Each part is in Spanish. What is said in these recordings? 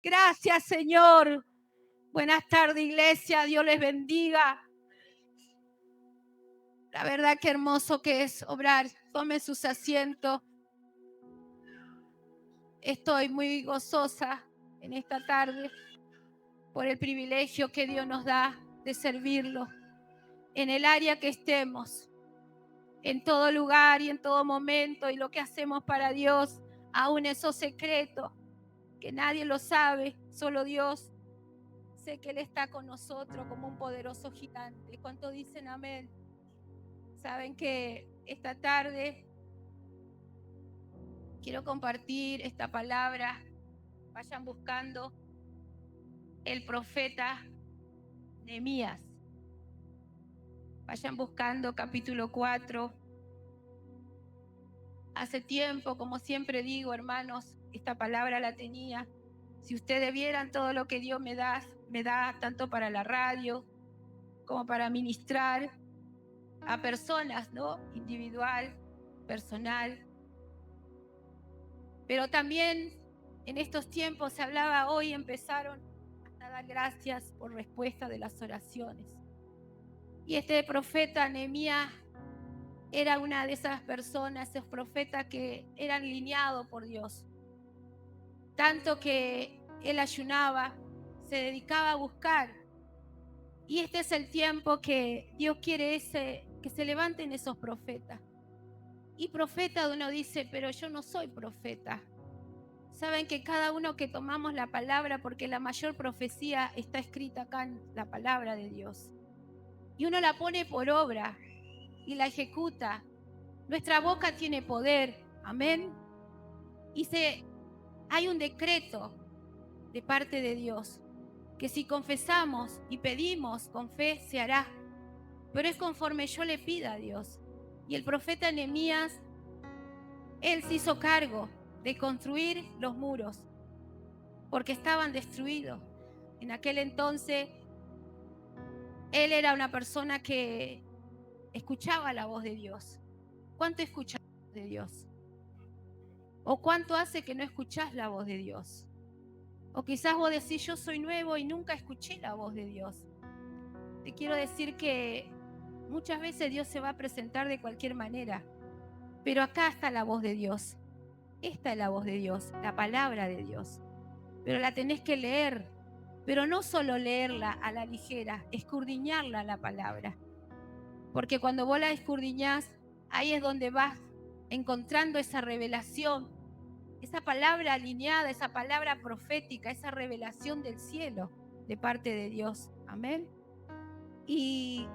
Gracias, Señor. Buenas tardes, iglesia. Dios les bendiga. La verdad que hermoso que es obrar. Tomen sus asientos. Estoy muy gozosa en esta tarde por el privilegio que Dios nos da de servirlo en el área que estemos, en todo lugar y en todo momento, y lo que hacemos para Dios, aún esos secretos que nadie lo sabe, solo Dios. Sé que Él está con nosotros como un poderoso gigante. ¿Cuánto dicen amén? Saben que esta tarde quiero compartir esta palabra. Vayan buscando el profeta Nehemías. Vayan buscando capítulo 4. Hace tiempo, como siempre digo, hermanos, esta palabra la tenía. Si ustedes vieran todo lo que Dios me da tanto para la radio como para ministrar a personas, ¿no? Individual, personal. Pero también en estos tiempos se hablaba, hoy empezaron a dar gracias por respuesta de las oraciones. Y este profeta Nehemías era una de esas personas, esos profetas que eran lineados por Dios. Tanto que él ayunaba, se dedicaba a buscar. Y este es el tiempo que Dios quiere que se levanten esos profetas. Y profeta, uno dice, pero yo no soy profeta. Saben que cada uno que tomamos la palabra, porque la mayor profecía está escrita acá en la palabra de Dios. Y uno la pone por obra y la ejecuta. Nuestra boca tiene poder, amén. Y hay un decreto de parte de Dios, que si confesamos y pedimos con fe, se hará. Pero es conforme yo le pida a Dios. Y el profeta Nehemías, él se hizo cargo de construir los muros, porque estaban destruidos. En aquel entonces, él era una persona que escuchaba la voz de Dios. ¿Cuánto escuchas la voz de Dios? ¿O cuánto hace que no escuchás la voz de Dios? O quizás vos decís, yo soy nuevo y nunca escuché la voz de Dios. Te quiero decir que muchas veces Dios se va a presentar de cualquier manera, pero acá está la voz de Dios. Esta es la voz de Dios, la palabra de Dios. Pero la tenés que leer, pero no solo leerla a la ligera, escudriñarla la palabra. Porque cuando vos la escudriñás, ahí es donde vas encontrando esa revelación, esa palabra alineada, esa palabra profética, esa revelación del cielo de parte de Dios. Amén. Y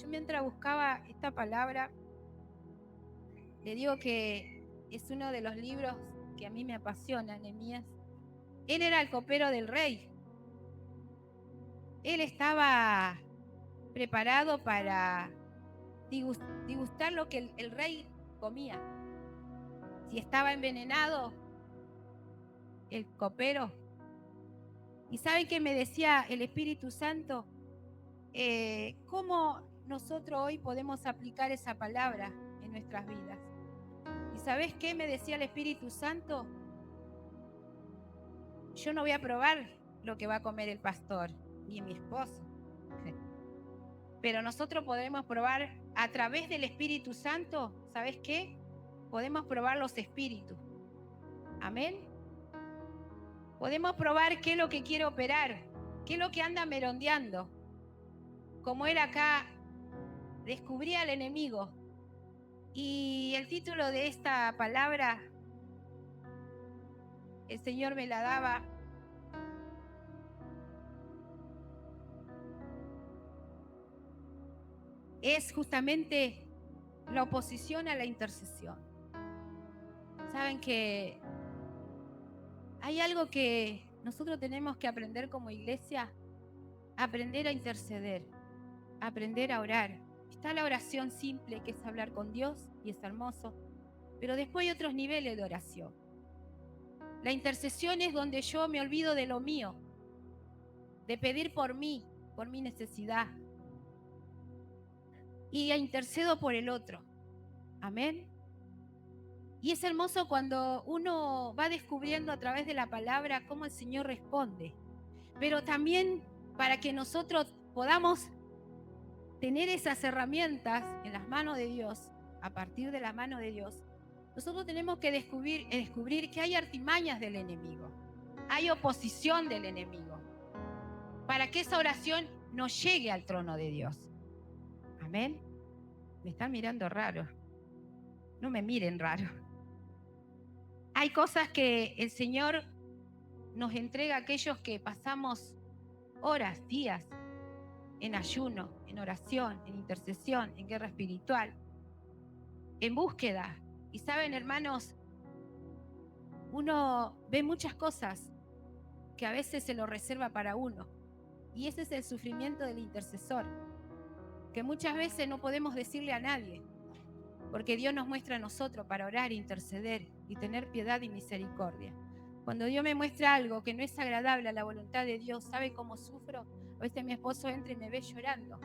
yo mientras buscaba esta palabra, le digo que es uno de los libros que a mí me apasiona, Nehemías. Él era el copero del rey. Él estaba preparado para degustar lo que el rey comía. Si estaba envenenado, el copero. ¿Y saben qué me decía el Espíritu Santo? ¿Cómo nosotros hoy podemos aplicar esa palabra en nuestras vidas? ¿Y sabés qué me decía el Espíritu Santo? Yo no voy a probar lo que va a comer el pastor, ni mi esposo. Pero nosotros podemos probar a través del Espíritu Santo, ¿sabes qué? Podemos probar los espíritus. Amén. Podemos probar qué es lo que quiere operar, qué es lo que anda merondeando. Como él acá descubría al enemigo. Y el título de esta palabra, el Señor me la daba. Es justamente la oposición a la intercesión. Saben que hay algo que nosotros tenemos que aprender como iglesia, aprender a interceder, aprender a orar. Está la oración simple, que es hablar con Dios, y es hermoso, pero después hay otros niveles de oración. La intercesión es donde yo me olvido de lo mío, de pedir por mí, por mi necesidad, y intercedo por el otro. Amén. Y es hermoso cuando uno va descubriendo a través de la palabra cómo el Señor responde. Pero también para que nosotros podamos tener esas herramientas en las manos de Dios, a partir de la mano de Dios, nosotros tenemos que descubrir que hay artimañas del enemigo, hay oposición del enemigo, para que esa oración no llegue al trono de Dios. Amén. Me están mirando raro. No me miren raro. Hay cosas que el Señor nos entrega a aquellos que pasamos horas, días, en ayuno, en oración, en intercesión, en guerra espiritual, en búsqueda. Y saben, hermanos, uno ve muchas cosas que a veces se lo reserva para uno. Y ese es el sufrimiento del intercesor, que muchas veces no podemos decirle a nadie, porque Dios nos muestra a nosotros para orar, interceder y tener piedad y misericordia. Cuando Dios me muestra algo que no es agradable a la voluntad de Dios, ¿sabe cómo sufro? A veces mi esposo entra y me ve llorando.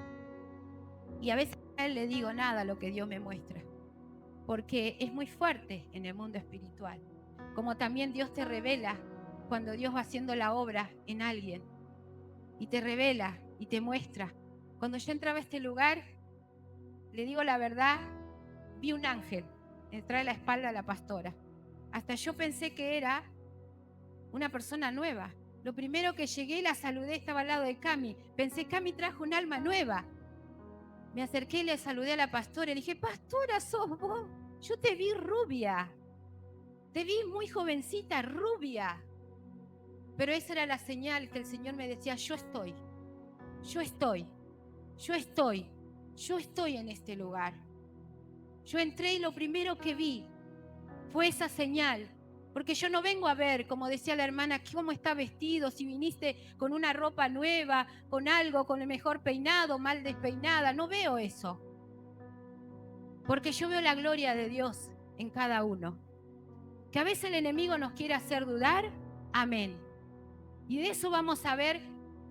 Y a veces a él le digo nada lo que Dios me muestra, porque es muy fuerte en el mundo espiritual. Como también Dios te revela cuando Dios va haciendo la obra en alguien, y te revela y te muestra. Cuando yo entraba a este lugar, le digo la verdad, vi un ángel entrar a la espalda a la pastora. Hasta yo pensé que era una persona nueva. Lo primero que llegué, la saludé, estaba al lado de Cami. Pensé, Cami trajo un alma nueva. Me acerqué y le saludé a la pastora. Le dije, pastora, sos vos. Yo te vi rubia. Te vi muy jovencita, rubia. Pero esa era la señal que el Señor me decía, yo estoy en este lugar. Yo entré y lo primero que vi fue esa señal, porque yo no vengo a ver, como decía la hermana, cómo está vestido, si viniste con una ropa nueva, con algo, con el mejor peinado, mal despeinada, no veo eso. Porque yo veo la gloria de Dios en cada uno. Que a veces el enemigo nos quiere hacer dudar, amén. Y de eso vamos a ver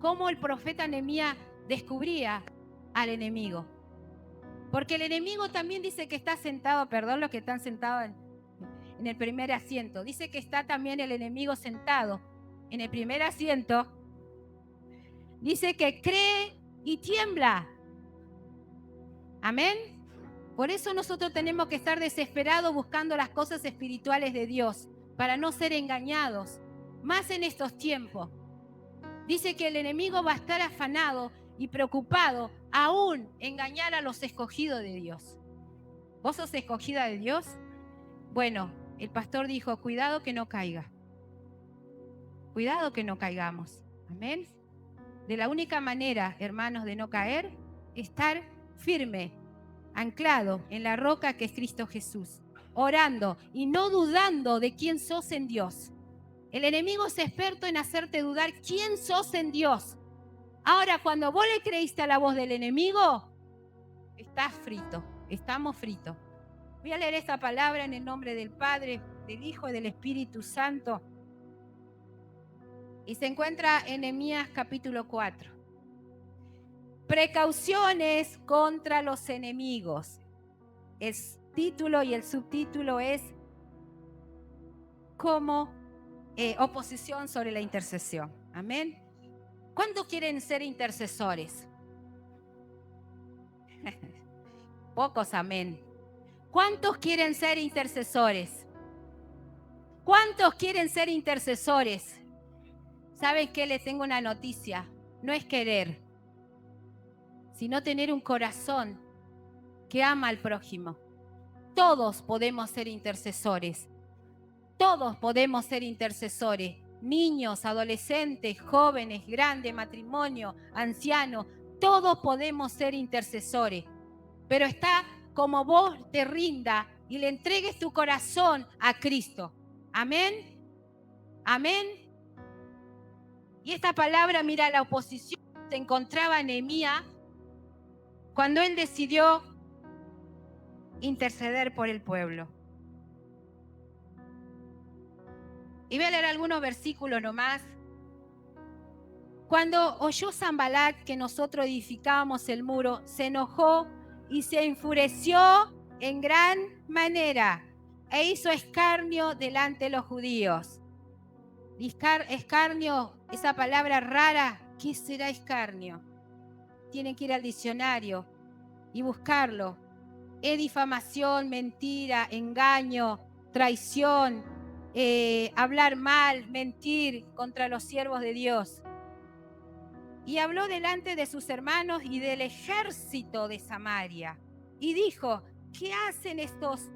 cómo el profeta Nehemías descubría al enemigo. Porque el enemigo también dice que está sentado, perdón los que están sentados en el primer asiento, dice que está también el enemigo sentado en el primer asiento, dice que cree y tiembla. Amén. Por eso nosotros tenemos que estar desesperados buscando las cosas espirituales de Dios, para no ser engañados, más en estos tiempos. Dice que el enemigo va a estar afanado y preocupado aún engañar a los escogidos de Dios. ¿Vos sos escogida de Dios? Bueno, el pastor dijo, cuidado que no caiga. Cuidado que no caigamos. Amén. De la única manera, hermanos, de no caer, estar firme, anclado en la roca que es Cristo Jesús, orando y no dudando de quién sos en Dios. El enemigo es experto en hacerte dudar quién sos en Dios. Ahora, cuando vos le creíste a la voz del enemigo, estás frito, estamos fritos. Voy a leer esta palabra en el nombre del Padre, del Hijo y del Espíritu Santo. Y se encuentra en Nehemías capítulo 4. Precauciones contra los enemigos. El título y el subtítulo es como oposición sobre la intercesión. Amén. ¿Cuántos quieren ser intercesores? Pocos, amén. ¿Cuántos quieren ser intercesores? ¿Cuántos quieren ser intercesores? ¿Saben qué? Les tengo una noticia. No es querer, sino tener un corazón que ama al prójimo. Todos podemos ser intercesores. Todos podemos ser intercesores. Niños, adolescentes, jóvenes, grandes, matrimonio, ancianos. Todos podemos ser intercesores. Pero está como vos te rinda y le entregues tu corazón a Cristo. Amén. Amén. Y esta palabra, mira, la oposición se encontraba en Nehemías cuando él decidió interceder por el pueblo. Y voy a leer algunos versículos nomás. Cuando oyó Sanbalat que nosotros edificábamos el muro, se enojó y se enfureció en gran manera. e hizo escarnio delante de los judíos. Escarnio, esa palabra rara, ¿qué será escarnio? Tienen que ir al diccionario y buscarlo. Es difamación, mentira, engaño, traición, hablar mal, mentir contra los siervos de Dios. Y habló delante de sus hermanos y del ejército de Samaria. Y dijo, ¿qué hacen estos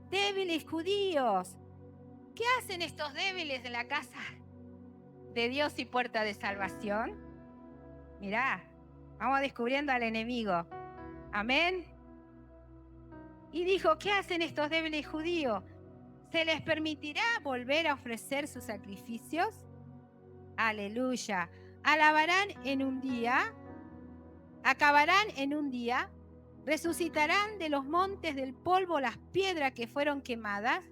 débiles judíos? ¿Qué hacen estos débiles de la casa de Dios y puerta de salvación? Mirá, vamos descubriendo al enemigo. Amén. Y dijo, ¿qué hacen estos débiles judíos? ¿Se les permitirá volver a ofrecer sus sacrificios? Aleluya. Alabarán en un día, acabarán en un día, resucitarán de los montes del polvo las piedras que fueron quemadas.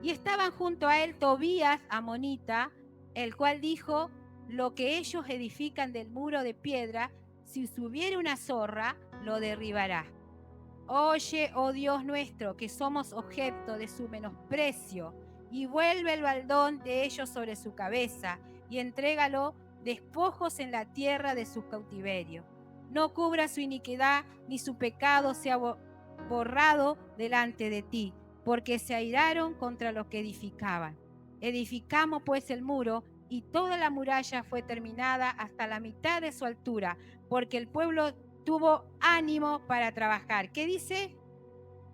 Y estaban junto a él Tobías, amonita, el cual dijo, lo que ellos edifican del muro de piedra, si subiera una zorra, lo derribará. Oye, oh Dios nuestro, que somos objeto de su menosprecio, y vuelve el baldón de ellos sobre su cabeza, y entrégalo despojos en la tierra de su cautiverio. No cubra su iniquidad, ni su pecado sea borrado delante de ti, porque se airaron contra los que edificaban. Edificamos pues el muro, y toda la muralla fue terminada hasta la mitad de su altura, porque el pueblo tuvo ánimo para trabajar. ¿Qué dice?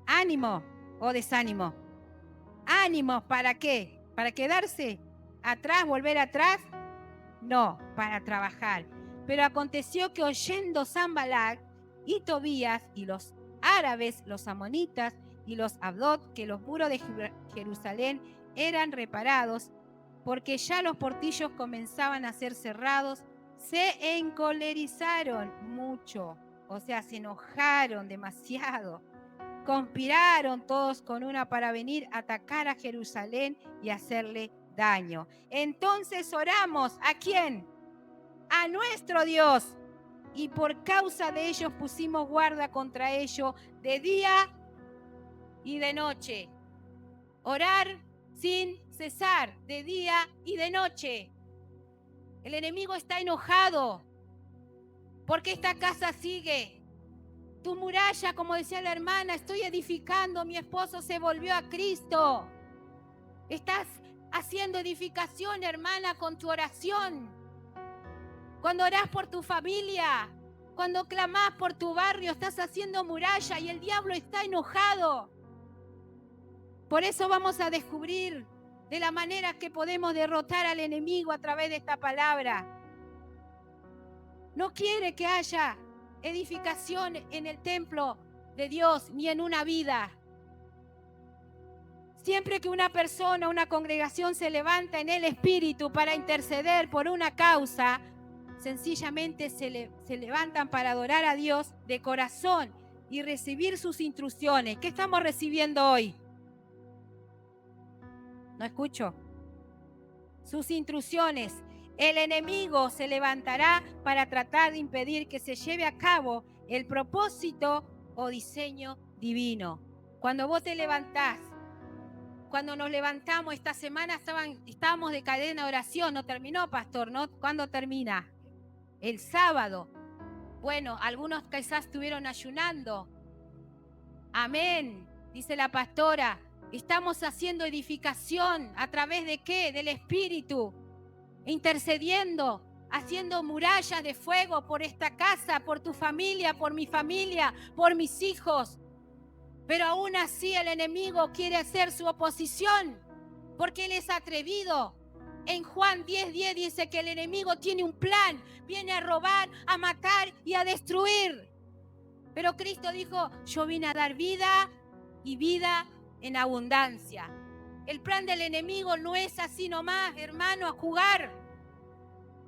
¿Ánimo o desánimo? ¿Ánimo para qué? ¿Para quedarse atrás, volver atrás? No, para trabajar. Pero aconteció que oyendo Sanbalat y Tobías y los árabes, los amonitas y los Abdot, que los muros de Jerusalén eran reparados, porque ya los portillos comenzaban a ser cerrados, se encolerizaron mucho, o sea, se enojaron demasiado. Conspiraron todos con una para venir a atacar a Jerusalén y hacerle daño. Entonces oramos, ¿a quién? A nuestro Dios. Y por causa de ellos pusimos guarda contra ellos de día y de noche. Orar sin cesar, de día y de noche. El enemigo está enojado porque esta casa sigue. Tu muralla, como decía la hermana, estoy edificando, mi esposo se volvió a Cristo. Estás haciendo edificación, hermana, con tu oración. Cuando orás por tu familia, cuando clamás por tu barrio, estás haciendo muralla y el diablo está enojado. Por eso vamos a descubrir de la manera que podemos derrotar al enemigo a través de esta palabra. No quiere que haya edificación en el templo de Dios ni en una vida. Siempre que una persona, una congregación se levanta en el espíritu para interceder por una causa, sencillamente se levantan para adorar a Dios de corazón y recibir sus instrucciones. ¿Qué estamos recibiendo hoy? No escucho. Sus instrucciones. El enemigo se levantará para tratar de impedir que se lleve a cabo el propósito o diseño divino. Cuando vos te levantás, cuando nos levantamos esta semana estábamos de cadena de oración, no terminó, pastor, ¿no? ¿Cuándo termina? El sábado. Bueno, algunos quizás estuvieron ayunando. Amén, dice la pastora. Estamos haciendo edificación a través de ¿qué? Del Espíritu, intercediendo, haciendo murallas de fuego por esta casa, por tu familia, por mi familia, por mis hijos. Pero aún así el enemigo quiere hacer su oposición, porque él es atrevido. En Juan 10:10 dice que el enemigo tiene un plan, viene a robar, a matar y a destruir. Pero Cristo dijo, yo vine a dar vida y vida en abundancia. El plan del enemigo no es así nomás, hermano, a jugar.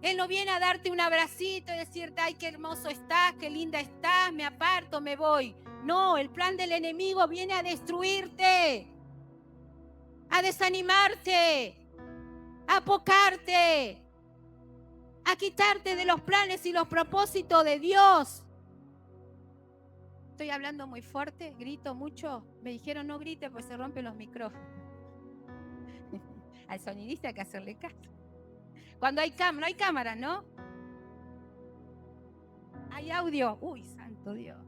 Él no viene a darte un abracito y decirte, ay, qué hermoso estás, qué linda estás, me aparto, me voy. No, el plan del enemigo viene a destruirte, a desanimarte, a apocarte, a quitarte de los planes y los propósitos de Dios. estoy hablando muy fuerte, grito mucho. Me dijeron no grite pues se rompen los micrófonos. Al sonidista hay que hacerle caso. Cuando hay cámara, no hay cámara, ¿no? Hay audio. Uy, santo Dios.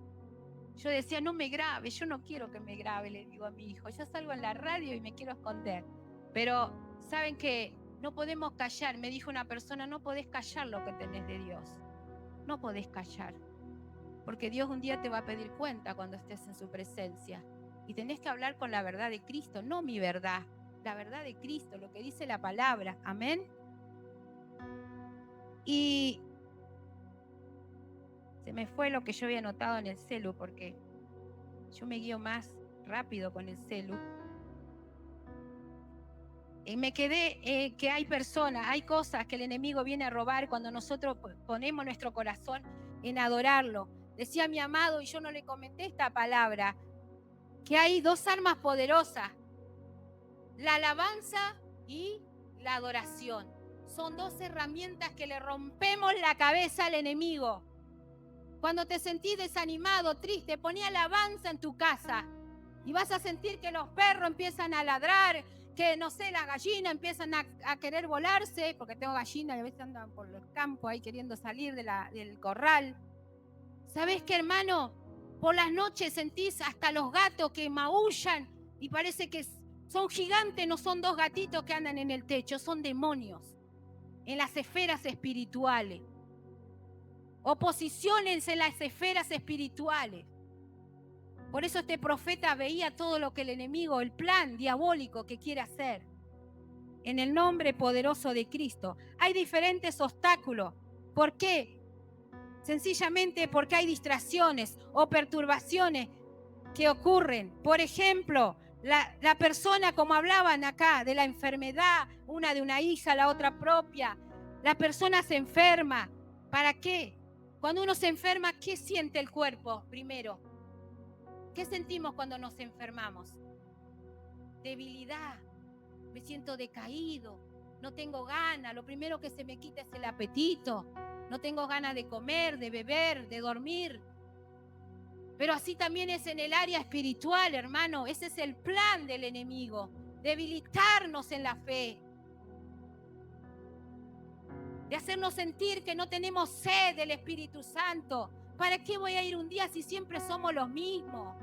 Yo decía, no me grabe, yo no quiero que me grabe, le digo a mi hijo. Yo salgo en la radio y me quiero esconder. Pero, ¿saben qué? No podemos callar. Me dijo una persona, no podés callar lo que tenés de Dios. No podés callar. Porque Dios un día te va a pedir cuenta cuando estés en su presencia. Y tenés que hablar con la verdad de Cristo, no mi verdad. La verdad de Cristo, lo que dice la palabra. Amén. Y se me fue lo que yo había anotado en el celu, porque yo me guío más rápido con el celu. Y me quedé que hay personas, hay cosas que el enemigo viene a robar cuando nosotros ponemos nuestro corazón en adorarlo. Decía mi amado, y yo no le comenté esta palabra, que hay dos armas poderosas, la alabanza y la adoración. Son dos herramientas que le rompemos la cabeza al enemigo. Cuando te sentís desanimado, triste, poné alabanza en tu casa y vas a sentir que los perros empiezan a ladrar, que no sé, las gallinas empiezan a querer volarse, porque tengo gallinas y a veces andan por los campos ahí queriendo salir del corral. ¿Sabés qué, hermano? Por las noches sentís hasta los gatos que maullan y parece que son gigantes, no son dos gatitos que andan en el techo, son demonios en las esferas espirituales. Oposiciones en las esferas espirituales. Por eso este profeta veía todo lo que el enemigo, el plan diabólico que quiere hacer. En el nombre poderoso de Cristo. Hay diferentes obstáculos. ¿Por qué? Sencillamente porque hay distracciones o perturbaciones que ocurren. Por ejemplo, la persona, como hablaban acá, de la enfermedad, una de una hija, la otra propia. La persona se enferma. ¿Para qué? Cuando uno se enferma, ¿qué siente el cuerpo primero? ¿Qué sentimos cuando nos enfermamos? Debilidad, me siento decaído, no tengo ganas, lo primero que se me quita es el apetito, no tengo ganas de comer, de beber, de dormir. Pero así también es en el área espiritual, hermano, ese es el plan del enemigo, debilitarnos en la fe, de hacernos sentir que no tenemos sed del Espíritu Santo. ¿Para qué voy a ir un día si siempre somos los mismos?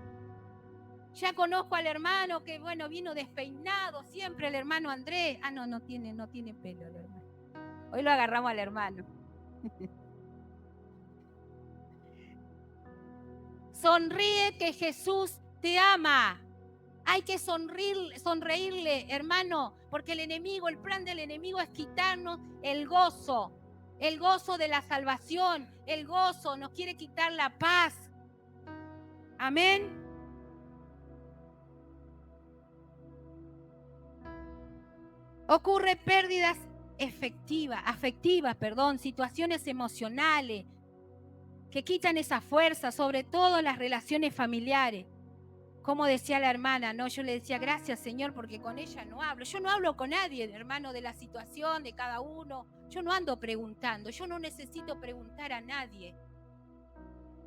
Ya conozco al hermano que, bueno, vino despeinado siempre, el hermano Andrés. Ah, no tiene pelo el hermano. Hoy lo agarramos al hermano. Sonríe que Jesús te ama. Hay que sonreírle, hermano, porque el enemigo, el plan del enemigo es quitarnos el gozo de la salvación, el gozo, nos quiere quitar la paz. Amén. Ocurre pérdidas afectivas, situaciones emocionales que quitan esa fuerza, sobre todo las relaciones familiares. Como decía la hermana, ¿no? Yo le decía, gracias Señor, porque con ella no hablo. Yo no hablo con nadie, hermano, de la situación de cada uno. Yo no ando preguntando, yo no necesito preguntar a nadie.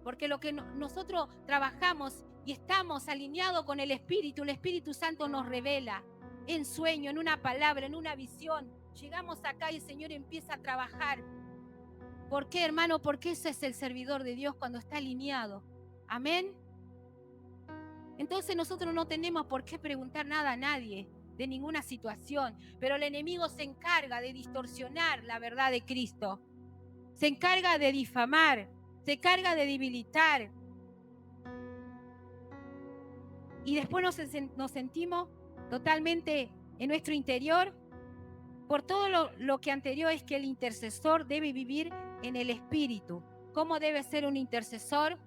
Porque lo que nosotros trabajamos y estamos alineados con el Espíritu Santo nos revela en sueño, en una palabra, en una visión. Llegamos acá y el Señor empieza a trabajar. ¿Por qué, hermano? Porque ese es el servidor de Dios cuando está alineado. Amén. Entonces nosotros no tenemos por qué preguntar nada a nadie de ninguna situación, pero el enemigo se encarga de distorsionar la verdad de Cristo. Se encarga de difamar, se encarga de debilitar. Y después nos sentimos totalmente en nuestro interior. Por todo lo que anterior es que el intercesor debe vivir en el Espíritu. ¿Cómo debe ser un intercesor?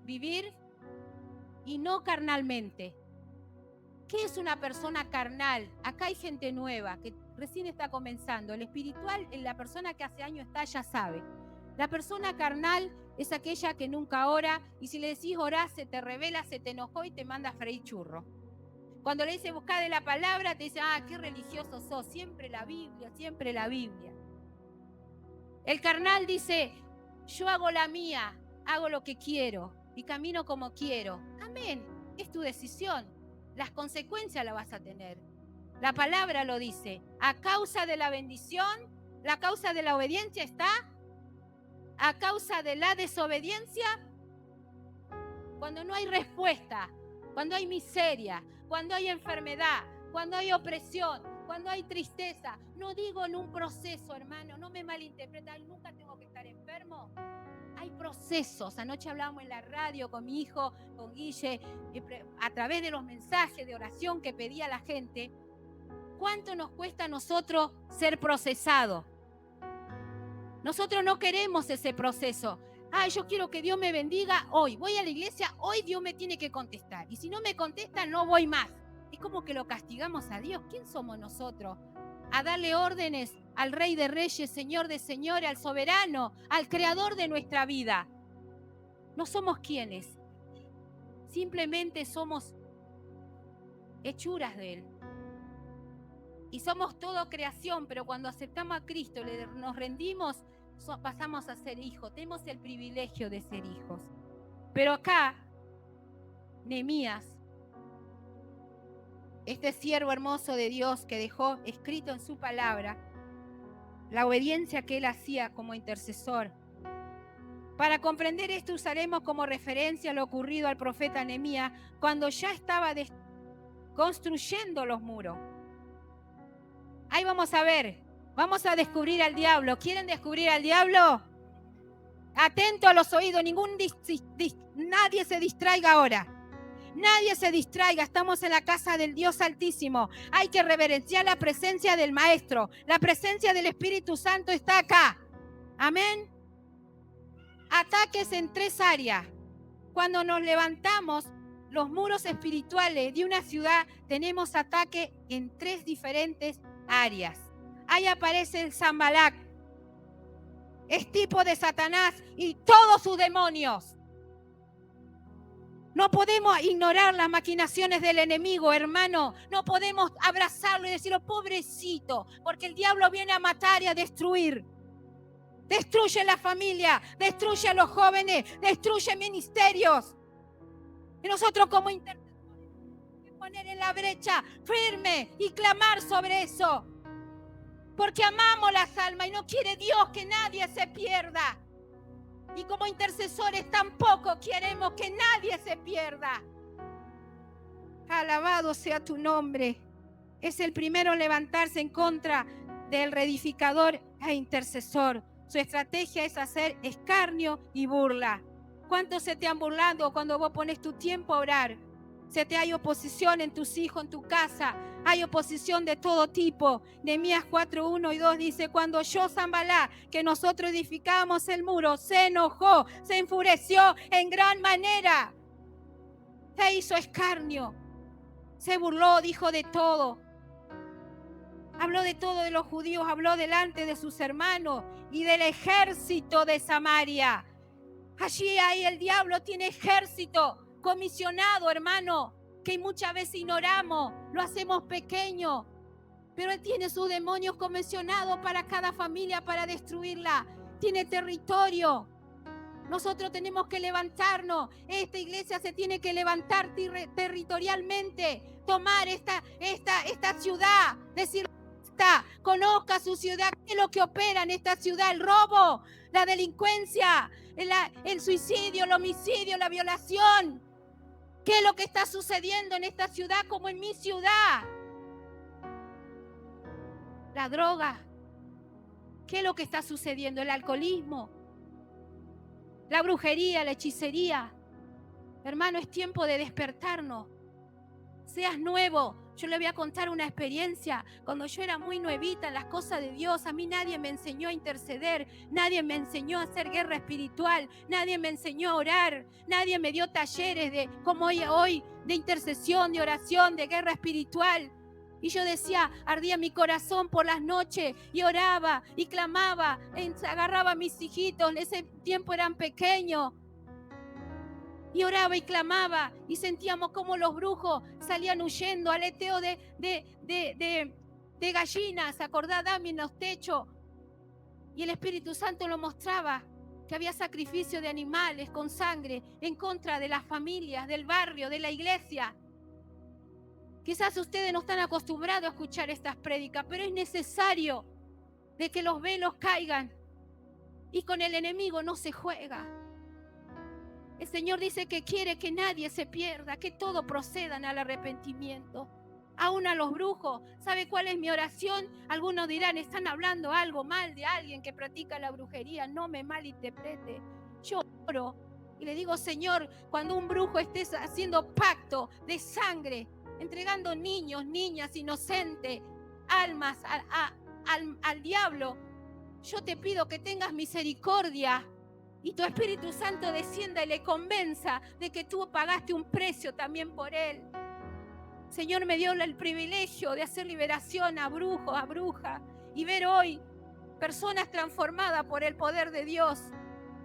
Vivir y no carnalmente. ¿Qué es una persona carnal? Acá hay gente nueva que recién está comenzando. El espiritual, la persona que hace años está, ya sabe. La persona carnal es aquella que nunca ora y si le decís orá, se te revela, se te enojó y te manda a freír churro. Cuando le dice buscá de la palabra, te dice, qué religioso sos, siempre la Biblia, siempre la Biblia. El carnal dice, yo hago la mía, hago lo que quiero. y camino como quiero. Amén, es tu decisión. Las consecuencias las vas a tener. La palabra lo dice. A causa de la bendición, la causa de la obediencia está. A causa de la desobediencia, cuando no hay respuesta, cuando hay miseria, cuando hay enfermedad, cuando hay opresión, cuando hay tristeza. No digo en un proceso, hermano, no me malinterpreten, nunca tengo que estar enfermo. Hay procesos. Anoche hablábamos en la radio con mi hijo, con Guille, a través de los mensajes de oración que pedía la gente. ¿Cuánto nos cuesta a nosotros ser procesados? Nosotros no queremos ese proceso. Yo quiero que Dios me bendiga hoy. Voy a la iglesia, hoy Dios me tiene que contestar. Y si no me contesta, no voy más. Es como que lo castigamos a Dios. ¿Quién somos nosotros? A darle órdenes al Rey de Reyes, Señor de Señores, al Soberano, al Creador de nuestra vida. No somos quienes. Simplemente somos hechuras de Él. Y somos todo creación, pero cuando aceptamos a Cristo, nos rendimos, pasamos a ser hijos. Tenemos el privilegio de ser hijos. Pero acá, Nehemías, este siervo hermoso de Dios que dejó escrito en su palabra la obediencia que él hacía como intercesor. Para comprender esto usaremos como referencia lo ocurrido al profeta Nehemías cuando ya estaba construyendo los muros. Ahí vamos a ver, vamos a descubrir al diablo. ¿Quieren descubrir al diablo? Atento a los oídos, nadie se distraiga ahora. Nadie se distraiga, estamos en la casa del Dios Altísimo. Hay que reverenciar la presencia del Maestro. La presencia del Espíritu Santo está acá. Amén. Ataques en 3 áreas. Cuando nos levantamos, los muros espirituales de una ciudad, tenemos ataque en 3 diferentes áreas. Ahí aparece el Sanballat. Es tipo de Satanás y todos sus demonios. No podemos ignorar las maquinaciones del enemigo, hermano. No podemos abrazarlo y decirlo, pobrecito, porque el diablo viene a matar y a destruir. Destruye la familia, destruye a los jóvenes, destruye ministerios. Y nosotros como intercesores tenemos que poner en la brecha firme y clamar sobre eso. Porque amamos las almas y no quiere Dios que nadie se pierda. Y como intercesores tampoco queremos que nadie se pierda. Alabado sea tu nombre. Es el primero en levantarse en contra del reedificador e intercesor. Su estrategia es hacer escarnio y burla. ¿Cuántos se te han burlado cuando vos pones tu tiempo a orar? Hay oposición en tus hijos, en tu casa. Hay oposición de todo tipo. Nehemías 4, 1 y 2 dice, cuando oyó Sanballat que nosotros edificábamos el muro, se enojó, se enfureció en gran manera. Se hizo escarnio. Se burló, dijo de todo. Habló de todo de los judíos, habló delante de sus hermanos y del ejército de Samaria. Allí ahí el diablo tiene ejército comisionado, hermano, que muchas veces ignoramos, lo hacemos pequeño, pero él tiene sus demonios comisionados para cada familia, para destruirla. Tiene territorio. Nosotros tenemos que levantarnos. Esta iglesia se tiene que levantar territorialmente, tomar esta ciudad, decir, conozca su ciudad, qué es lo que opera en esta ciudad, el robo, la delincuencia, el suicidio, el homicidio, la violación. ¿Qué es lo que está sucediendo en esta ciudad como en mi ciudad? La droga. ¿Qué es lo que está sucediendo? El alcoholismo, la brujería, la hechicería. Hermano, es tiempo de despertarnos. Seas nuevo. Yo le voy a contar una experiencia. Cuando yo era muy nuevita en las cosas de Dios, a mí nadie me enseñó a interceder, nadie me enseñó a hacer guerra espiritual, nadie me enseñó a orar, nadie me dio talleres de como hoy de intercesión, de oración, de guerra espiritual. Y yo decía, ardía mi corazón por las noches y oraba y clamaba, agarraba a mis hijitos, en ese tiempo eran pequeños. Y oraba y clamaba y sentíamos como los brujos salían huyendo, aleteo de gallinas, acordá, Dami, en los techos. Y el Espíritu Santo lo mostraba. que había sacrificio de animales con sangre en contra de las familias, del barrio, de la iglesia. Quizás ustedes no están acostumbrados a escuchar estas prédicas, pero es necesario de que los velos caigan, y con el enemigo no se juega. El Señor dice que quiere que nadie se pierda, que todos procedan al arrepentimiento. Aún a los brujos. ¿Sabe cuál es mi oración? Algunos dirán, están hablando algo mal de alguien que practica la brujería. No me malinterprete. Yo oro y le digo, Señor, cuando un brujo esté haciendo pacto de sangre, entregando niños, niñas inocentes, almas al diablo, yo te pido que tengas misericordia y tu Espíritu Santo descienda y le convenza de que tú pagaste un precio también por él. Señor, me dio el privilegio de hacer liberación a brujos, a brujas, y ver hoy personas transformadas por el poder de Dios.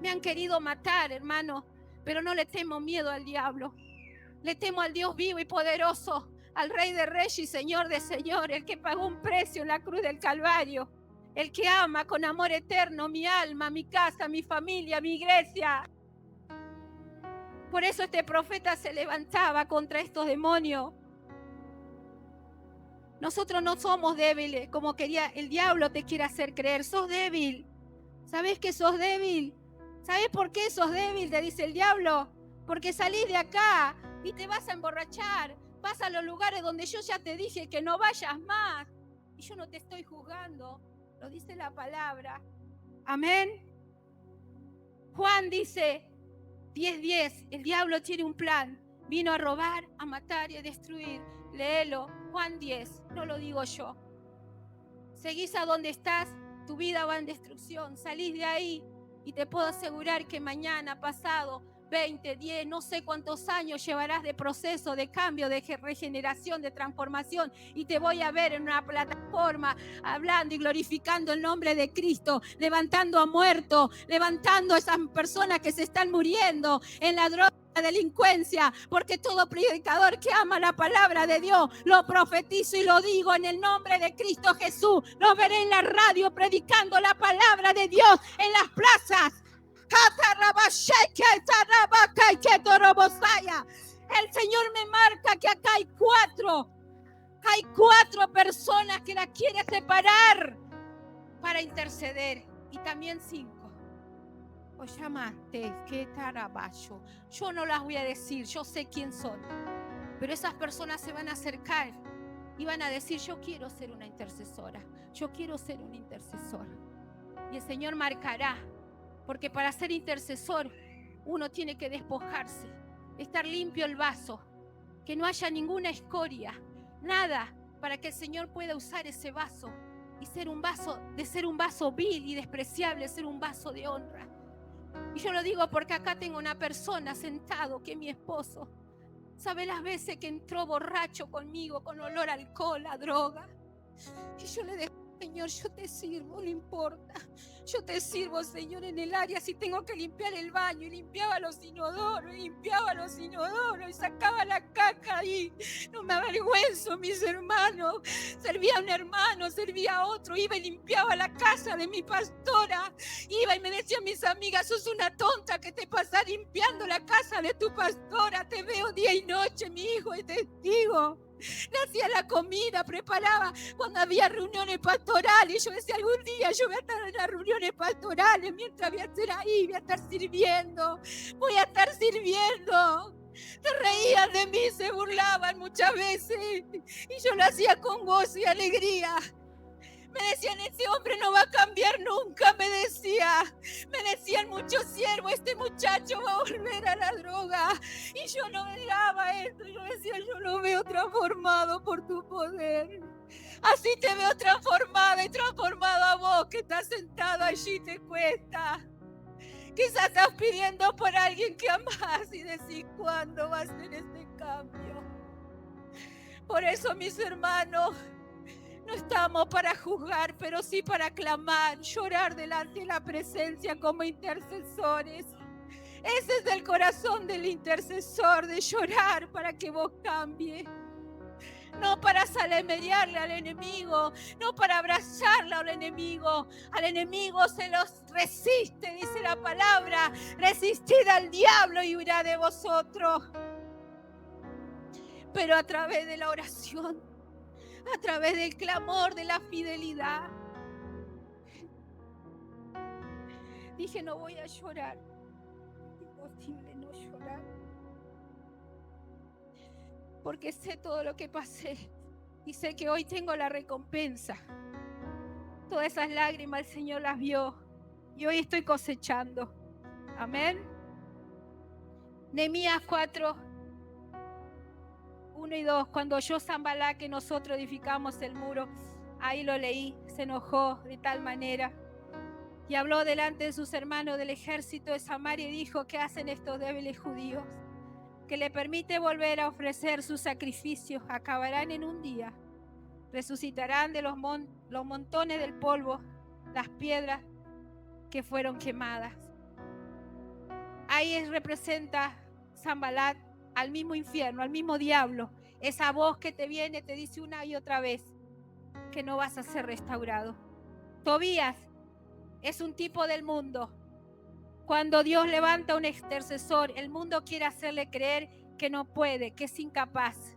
Me han querido matar, hermano, pero no le temo miedo al diablo. Le temo al Dios vivo y poderoso, al Rey de Reyes y Señor de Señores, el que pagó un precio en la cruz del Calvario, el que ama con amor eterno mi alma, mi casa, mi familia, mi iglesia. Por eso este profeta se levantaba contra estos demonios. Nosotros no somos débiles, como quería el diablo te quiere hacer creer. Sos débil. ¿Sabés que sos débil? ¿Sabés por qué sos débil? Te dice el diablo. Porque salís de acá y te vas a emborrachar. Vas a los lugares donde yo ya te dije que no vayas más. Y yo no te estoy juzgando. Lo dice la palabra. Amén. Juan dice 10:10. El diablo tiene un plan. Vino a robar, a matar y a destruir. Léelo. Juan 10, no lo digo yo. Seguís a donde estás, tu vida va en destrucción. Salís de ahí y te puedo asegurar que mañana, pasado, 20, 10, no sé cuántos años llevarás de proceso, de cambio, de regeneración, de transformación. Y te voy a ver en una plataforma hablando y glorificando el nombre de Cristo, levantando a muertos, levantando a esas personas que se están muriendo en la droga, la delincuencia, porque todo predicador que ama la palabra de Dios, lo profetizo y lo digo en el nombre de Cristo Jesús. Lo veré en la radio predicando la palabra de Dios en las plazas. El Señor me marca que acá hay cuatro personas que la quiere separar para interceder, y también 5. O llamaste, que tarabayo. Yo no las voy a decir, yo sé quién son, pero esas personas se van a acercar y van a decir, yo quiero ser una intercesora, yo quiero ser un intercesor. Y el Señor marcará, porque para ser intercesor uno tiene que despojarse, estar limpio el vaso, que no haya ninguna escoria, nada, para que el Señor pueda usar ese vaso y ser un vaso, de ser un vaso vil y despreciable, ser un vaso de honra. Y yo lo digo porque acá tengo una persona sentado que es mi esposo. ¿Sabe las veces que entró borracho conmigo con olor a alcohol, a droga? Y yo le dije, Señor, yo te sirvo, no importa. Yo te sirvo, Señor, en el área. Si tengo que limpiar el baño, y limpiaba los inodoros, y sacaba la caca ahí. No me avergüenzo, mis hermanos. Servía a un hermano, servía a otro. Iba y limpiaba la casa de mi pastora. Iba y me decían mis amigas, sos una tonta que te pasás limpiando la casa de tu pastora. Te veo día y noche, mi hijo es testigo. Le hacía la comida, preparaba cuando había reuniones pastorales. Yo decía, algún día yo voy a estar en las reuniones pastorales, mientras voy a estar ahí, voy a estar sirviendo. Se reían de mí, se burlaban muchas veces, y yo lo hacía con gozo y alegría. Me decían, ese hombre no va a cambiar nunca, me decían muchos siervos, este muchacho va a volver a la droga. Y yo no miraba esto, yo decía, yo lo veo transformado por tu poder. Así te veo transformada y transformado a vos que estás sentado allí, te cuesta. Quizás estás pidiendo por alguien que amás y decís, ¿cuándo va a ser este cambio? Por eso, mis hermanos, no estamos para juzgar, pero sí para clamar, llorar delante de la presencia como intercesores. Ese es el corazón del intercesor, de llorar para que vos cambies. no para salmediarle al enemigo, no para abrazarle al enemigo. Al enemigo se los resiste, dice la palabra. Resistid al diablo y huirá de vosotros. Pero a través de la oración, a través del clamor, de la fidelidad. Dije, no voy a llorar. Imposible no llorar. Porque sé todo lo que pasé. Y sé que hoy tengo la recompensa. Todas esas lágrimas el Señor las vio. Y hoy estoy cosechando. Amén. Nehemías 4, 1 y 2. Cuando oyó Sanballat que nosotros edificamos el muro, ahí lo leí, se enojó de tal manera. Y habló delante de sus hermanos del ejército de Samaria y dijo, ¿qué hacen estos débiles judíos? Que le permite volver a ofrecer sus sacrificios, acabarán en un día. Resucitarán de los montones del polvo, las piedras que fueron quemadas. Ahí representa Sanballat al mismo infierno, al mismo diablo. Esa voz que te viene, te dice una y otra vez que no vas a ser restaurado. Tobías es un tipo del mundo. Cuando Dios levanta un intercesor, el mundo quiere hacerle creer que no puede, que es incapaz.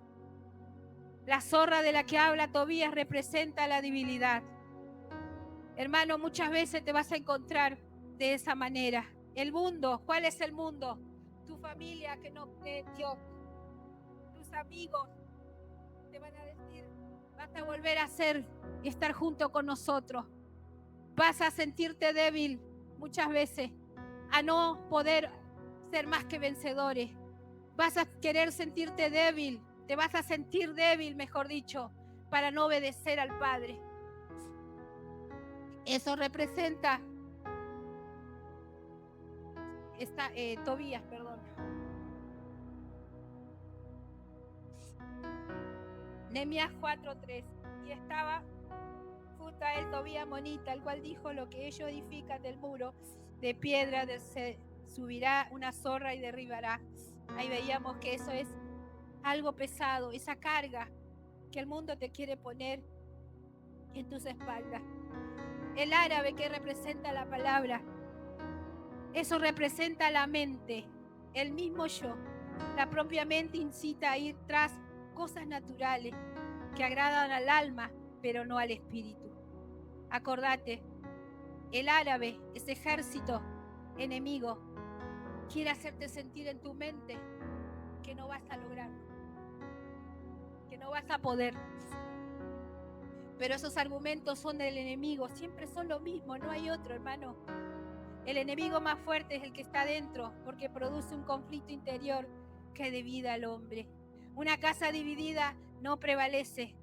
La zorra de la que habla Tobías representa la debilidad. Hermano, muchas veces te vas a encontrar de esa manera. El mundo, ¿cuál es el mundo? Tu familia que no cree en Dios. Tus amigos te van a decir, vas a volver a estar junto con nosotros. Vas a sentirte débil muchas veces, a no poder ser más que vencedores. Vas a querer sentirte débil, te vas a sentir débil, mejor dicho, para no obedecer al Padre. Eso representa Tobías, perdón. Nehemías 4:3. Y estaba junto a él Tobías monita, el cual dijo, lo que ellos edifican del muro de piedra se subirá una zorra y derribará. Ahí veíamos que eso es algo pesado, esa carga que el mundo te quiere poner en tus espaldas. El árabe que representa la palabra, eso representa la mente, el mismo yo. La propia mente incita a ir tras cosas naturales que agradan al alma, pero no al espíritu. Acordate, el árabe, ese ejército enemigo, quiere hacerte sentir en tu mente que no vas a lograr, que no vas a poder. Pero esos argumentos son del enemigo, siempre son lo mismo, no hay otro, hermano. El enemigo más fuerte es el que está dentro, porque produce un conflicto interior que divide al hombre. Una casa dividida no prevalece.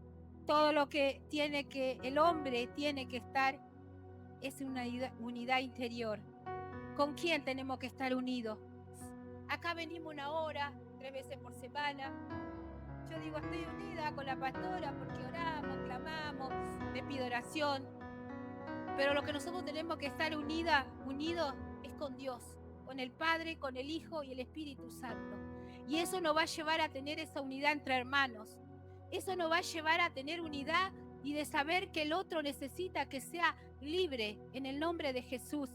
Todo lo que el hombre tiene que estar es una unidad interior. ¿Con quién tenemos que estar unidos? Acá venimos una hora, 3 veces por semana. Yo digo, estoy unida con la pastora porque oramos, clamamos, me pido oración. Pero lo que nosotros tenemos que estar unidos es con Dios, con el Padre, con el Hijo y el Espíritu Santo. Y eso nos va a llevar a tener esa unidad entre hermanos. Eso nos va a llevar a tener unidad y de saber que el otro necesita que sea libre en el nombre de Jesús.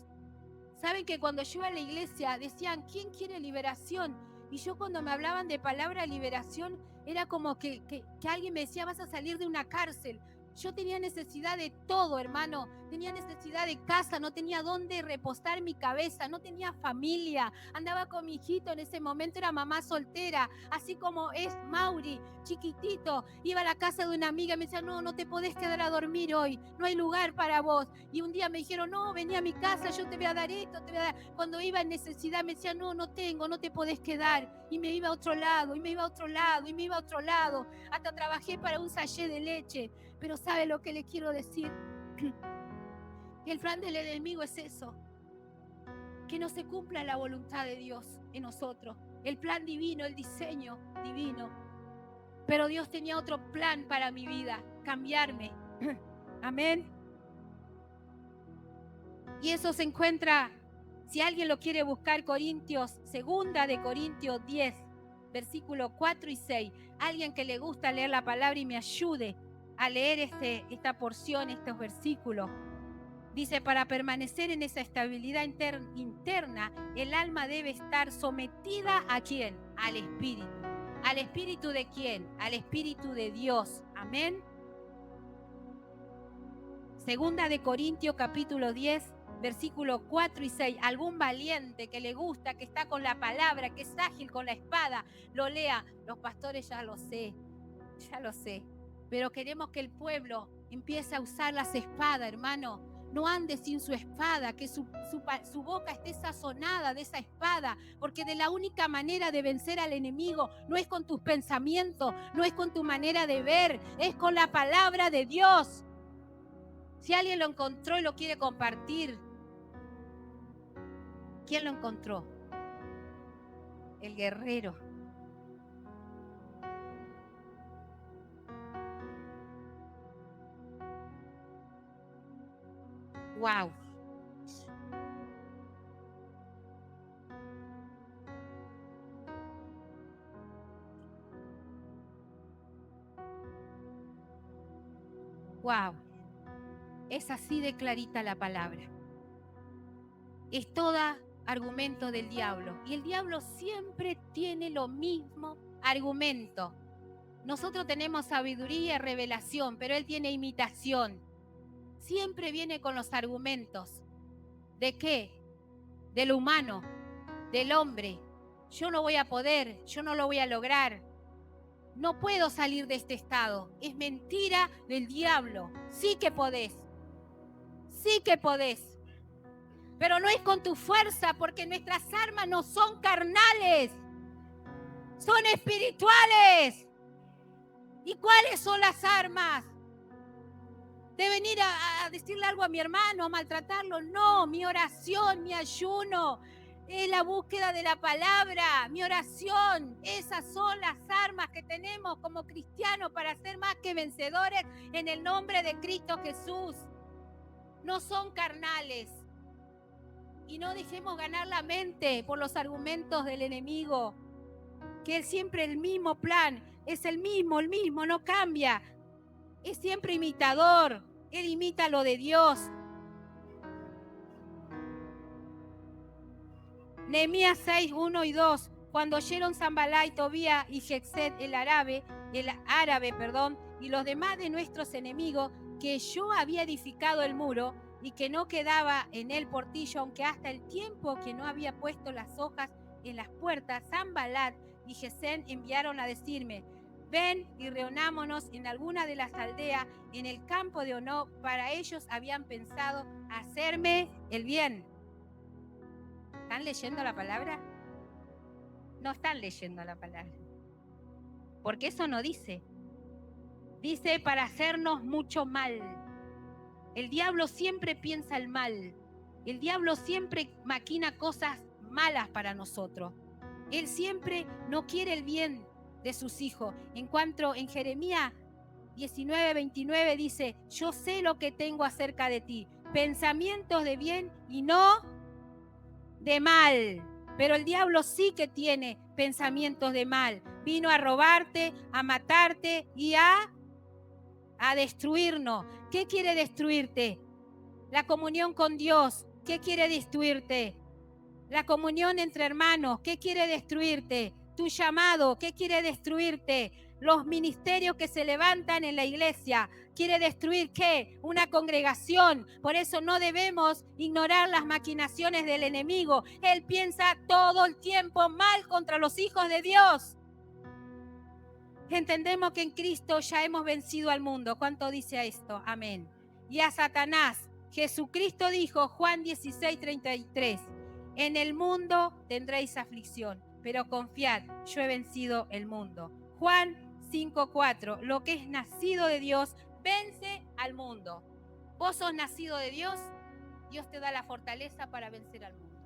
Saben que cuando yo iba a la iglesia decían, ¿quién quiere liberación? Y yo cuando me hablaban de palabra liberación, era como que alguien me decía, vas a salir de una cárcel. Yo tenía necesidad de todo, hermano. Tenía necesidad de casa, no tenía dónde repostar mi cabeza, no tenía familia. Andaba con mi hijito, en ese momento era mamá soltera, así como es Mauri, chiquitito. Iba a la casa de una amiga y me decía, no te podés quedar a dormir hoy, no hay lugar para vos. Y un día me dijeron, no, vení a mi casa, yo te voy a dar esto, te voy a dar. Cuando iba en necesidad me decía, no tengo, no te podés quedar. Y me iba a otro lado, y me iba a otro lado, y me iba a otro lado. Hasta trabajé para un sachet de leche. Pero ¿sabe lo que le quiero decir? Que el plan del enemigo es eso. Que no se cumpla la voluntad de Dios en nosotros. El plan divino, el diseño divino. Pero Dios tenía otro plan para mi vida. Cambiarme. Amén. Y eso se encuentra, si alguien lo quiere buscar, 2 de Corintios 10. versículos 4 y 6. Alguien que le gusta leer la palabra y me ayude a leer esta porción, estos versículos. Dice, para permanecer en esa estabilidad interna, el alma debe estar sometida ¿a quién? Al Espíritu. ¿Al Espíritu de quién? Al Espíritu de Dios. Amén. Segunda de Corintios capítulo 10, versículos 4 y 6. Algún valiente que le gusta, que está con la palabra, que es ágil con la espada, lo lea. Los pastores ya lo sé. Pero queremos que el pueblo empiece a usar las espadas, hermano. No ande sin su espada, que su boca esté sazonada de esa espada, porque de la única manera de vencer al enemigo no es con tus pensamientos, no es con tu manera de ver, es con la palabra de Dios. Si alguien lo encontró y lo quiere compartir, ¿quién lo encontró? El guerrero. Wow. Wow. Es así de clarita la palabra. Es toda argumento del diablo. Y el diablo siempre tiene lo mismo argumento. Nosotros tenemos sabiduría y revelación, pero él tiene imitación. Siempre viene con los argumentos. ¿De qué? De lo humano, del hombre. Yo no voy a poder, yo no lo voy a lograr. No puedo salir de este estado. Es mentira del diablo. Sí que podés. Sí que podés. Pero no es con tu fuerza, porque nuestras armas no son carnales. Son espirituales. ¿Y cuáles son las armas? ¿De venir a decirle algo a mi hermano, a maltratarlo? No, mi oración, mi ayuno, es la búsqueda de la palabra, mi oración. Esas son las armas que tenemos como cristianos para ser más que vencedores en el nombre de Cristo Jesús. No son carnales. Y no dejemos ganar la mente por los argumentos del enemigo, que es siempre el mismo plan, es el mismo, no cambia. Es siempre imitador, él imita lo de Dios. Nehemías 6, 1 y 2. Cuando oyeron Sanballat y Tobías y Gesed el árabe, y los demás de nuestros enemigos, que yo había edificado el muro y que no quedaba en él portillo, aunque hasta el tiempo que no había puesto las hojas en las puertas, Sanballat y Gesed enviaron a decirme: ven y reunámonos en alguna de las aldeas en el campo de Ono. Para ellos habían pensado hacerme el bien. ¿Están leyendo la palabra? No están leyendo la palabra. Porque eso no dice. Dice para hacernos mucho mal. El diablo siempre piensa el mal. El diablo siempre maquina cosas malas para nosotros. Él siempre no quiere el bien de sus hijos. En cuanto en Jeremías 19:29 dice: yo sé lo que tengo acerca de ti, pensamientos de bien y no de mal. Pero el diablo sí que tiene pensamientos de mal. Vino a robarte, a matarte y a destruirnos. ¿Qué quiere destruirte? La comunión con Dios. ¿Qué quiere destruirte? La comunión entre hermanos. ¿Qué quiere destruirte? Tu llamado. ¿Qué quiere destruirte? Los ministerios que se levantan en la iglesia. ¿Quiere destruir qué? Una congregación. Por eso no debemos ignorar las maquinaciones del enemigo. Él piensa todo el tiempo mal contra los hijos de Dios. Entendemos que en Cristo ya hemos vencido al mundo. ¿Cuánto dice esto? Amén. Y a Satanás. Jesucristo dijo, Juan 16:33, en el mundo tendréis aflicción, pero confiad, yo he vencido el mundo. Juan 5:4, lo que es nacido de Dios vence al mundo. Vos sos nacido de Dios, Dios te da la fortaleza para vencer al mundo.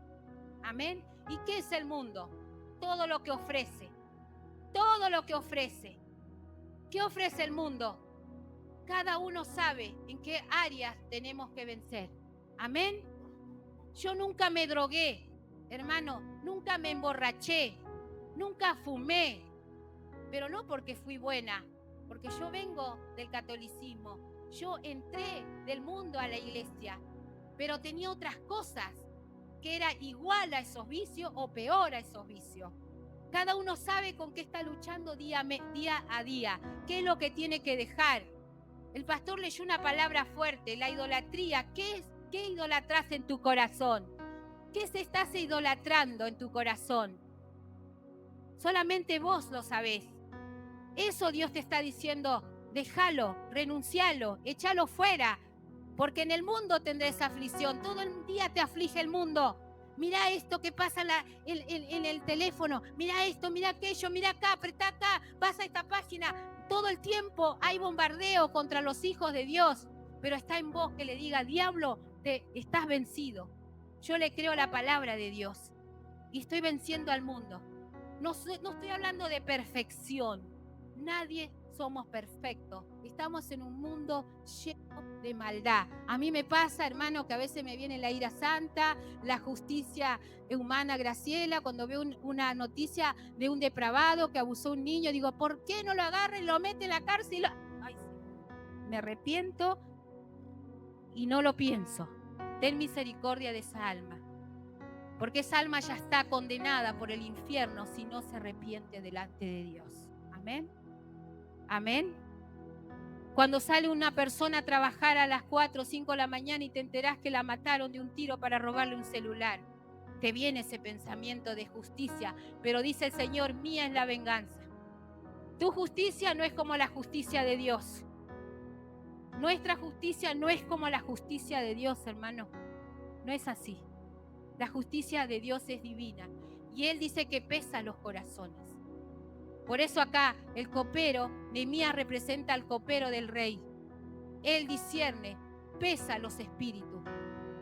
Amén. ¿Y qué es el mundo? Todo lo que ofrece. Todo lo que ofrece. ¿Qué ofrece el mundo? Cada uno sabe en qué áreas tenemos que vencer. Amén. Yo nunca me drogué, hermano, nunca me emborraché, Nunca fumé, pero no porque fui buena, porque yo vengo del catolicismo. Yo entré del mundo a la iglesia, pero tenía otras cosas que era igual a esos vicios o peor a esos vicios. Cada uno sabe con qué está luchando día a día, qué es lo que tiene que dejar. El pastor leyó una palabra fuerte, la idolatría. ¿Qué idolatras en tu corazón? ¿Qué se estás idolatrando en tu corazón? Solamente vos lo sabés. Eso Dios te está diciendo, déjalo, renuncialo, échalo fuera, porque en el mundo tendrás aflicción. Todo el día te aflige el mundo. Mira esto que pasa en el teléfono, mira esto, mira aquello, mira acá, apretá acá, pasa a esta página. Todo el tiempo hay bombardeo contra los hijos de Dios, pero está en vos que le diga, diablo, estás vencido. Yo le creo la palabra de Dios y estoy venciendo al mundo. No estoy hablando de perfección. Nadie somos perfectos. Estamos en un mundo lleno de maldad. A mí me pasa, hermano, que a veces me viene la ira santa, la justicia humana, Graciela, cuando veo una noticia de un depravado que abusó a un niño, digo, ¿por qué no lo agarra y lo mete en la cárcel? Ay, me arrepiento y no lo pienso. Ten misericordia de esa alma, porque esa alma ya está condenada por el infierno si no se arrepiente delante de Dios. Amén. Amén. Cuando sale una persona a trabajar a las 4 o 5 de la mañana y te enterás que la mataron de un tiro para robarle un celular, te viene ese pensamiento de justicia, pero dice el Señor, mía es la venganza. Tu justicia no es como la justicia de Dios. Nuestra justicia no es como la justicia de Dios, hermano. No es así. La justicia de Dios es divina y Él dice que pesa los corazones. Por eso acá el copero, Nehemías representa al copero del rey. Él discierne, pesa los espíritus.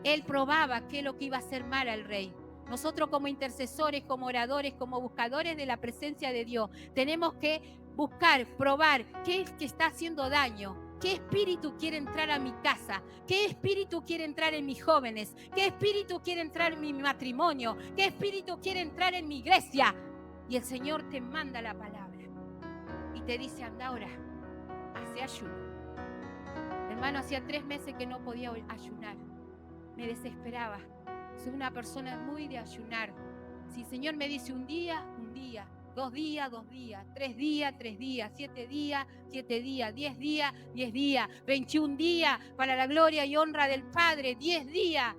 Él probaba qué es lo que iba a hacer mal al rey. Nosotros como intercesores, como oradores, como buscadores de la presencia de Dios, tenemos que buscar, probar qué es que está haciendo daño. ¿Qué espíritu quiere entrar a mi casa? ¿Qué espíritu quiere entrar en mis jóvenes? ¿Qué espíritu quiere entrar en mi matrimonio? ¿Qué espíritu quiere entrar en mi iglesia? Y el Señor te manda la palabra y te dice, anda ahora, hace ayuno. Hermano, hacía 3 meses que no podía ayunar. Me desesperaba. Soy una persona muy de ayunar. Si el Señor me dice un día, 2 días, 2 días, 3 días, 3 días, 7 días, 7 días, 10 días, 10 días, 21 días para la gloria y honra del Padre, 10 días.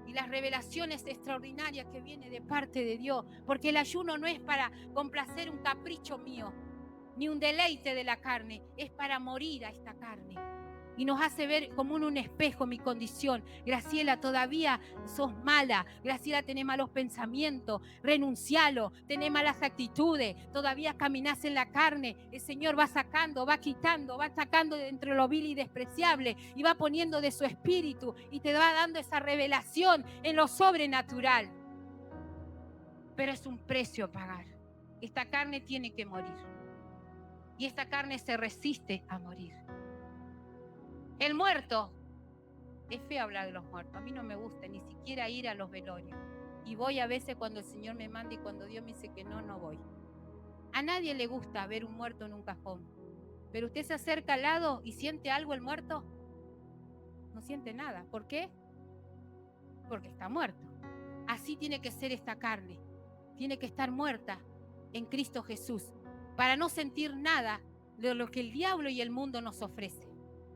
Y las revelaciones extraordinarias que vienen de parte de Dios, porque el ayuno no es para complacer un capricho mío, ni un deleite de la carne, es para morir a esta carne. Y nos hace ver como en un espejo mi condición. Graciela, todavía sos mala. Graciela, tenés malos pensamientos. Renuncialo. Tenés malas actitudes. Todavía caminás en la carne. El Señor va sacando, va quitando, va sacando de entre lo vil y despreciable. Y va poniendo de su espíritu. Y te va dando esa revelación en lo sobrenatural. Pero es un precio a pagar. Esta carne tiene que morir. Y esta carne se resiste a morir. El muerto, es feo hablar de los muertos, a mí no me gusta ni siquiera ir a los velorios. Y voy a veces cuando el Señor me manda y cuando Dios me dice que no, no voy. A nadie le gusta ver un muerto en un cajón. Pero usted se acerca al lado y siente algo el muerto. No siente nada. ¿Por qué? Porque está muerto. Así tiene que ser esta carne. Tiene que estar muerta en Cristo Jesús para no sentir nada de lo que el diablo y el mundo nos ofrece.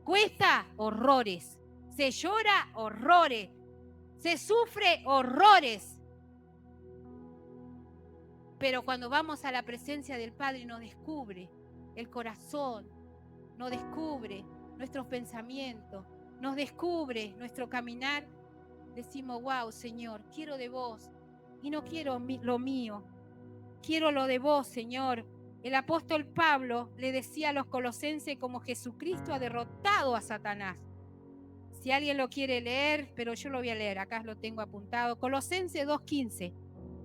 Cuesta horrores, se llora horrores, se sufre horrores. Pero cuando vamos a la presencia del Padre nos descubre el corazón, nos descubre nuestros pensamientos, nos descubre nuestro caminar. Decimos, wow, Señor, quiero de vos y no quiero lo mío, quiero lo de vos, Señor. El apóstol Pablo le decía a los colosenses como Jesucristo ha derrotado a Satanás. Si alguien lo quiere leer, pero yo lo voy a leer, acá lo tengo apuntado. Colosenses 2:15.